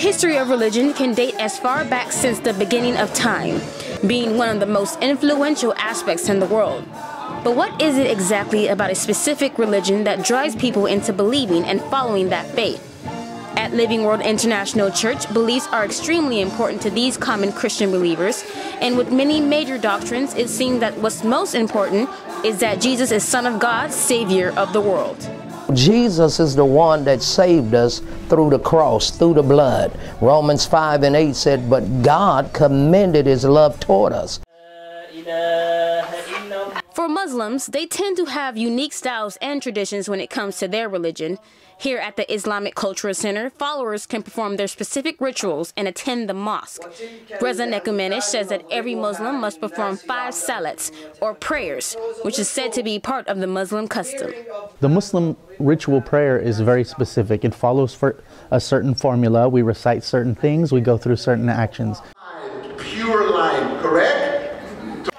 history of religion can date as far back since the beginning of time, being one of the most influential aspects in the world. But what is it exactly about a specific religion that drives people into believing and following that faith? At Living Word International Church, beliefs are extremely important to these common Christian believers, and with many major doctrines, it seems that what's most important is that Jesus is Son of God, Savior of the world. Jesus is the one that saved us through the cross, through the blood. Romans 5:8 said, but God commended His love toward us. For Muslims, they tend to have unique styles and traditions when it comes to their religion. Here at the Islamic Cultural Center, followers can perform their specific rituals and attend the mosque. Reza Nekumenish says that every Muslim must perform 5 salats, or prayers, which is said to be part of the Muslim custom. The Muslim ritual prayer is very specific. It follows for a certain formula. We recite certain things, we go through certain actions. Pure line, correct?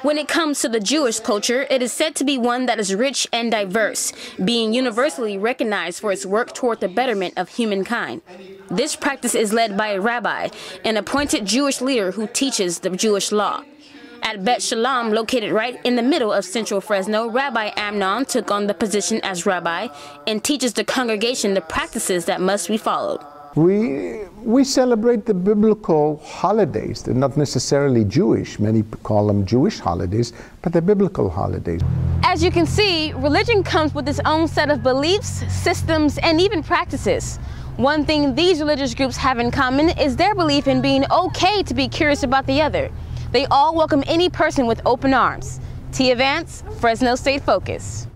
When it comes to the Jewish culture, it is said to be one that is rich and diverse, being universally recognized for its work toward the betterment of humankind. This practice is led by a rabbi, an appointed Jewish leader who teaches the Jewish law. At Bet Shalom, located right in the middle of central Fresno, Rabbi Amnon took on the position as rabbi and teaches the congregation the practices that must be followed. We celebrate the biblical holidays. They're not necessarily Jewish. Many call them Jewish holidays, but they're biblical holidays. As you can see, religion comes with its own set of beliefs, systems, and even practices. One thing these religious groups have in common is their belief in being okay to be curious about the other. They all welcome any person with open arms. Tia Vance, Fresno State Focus.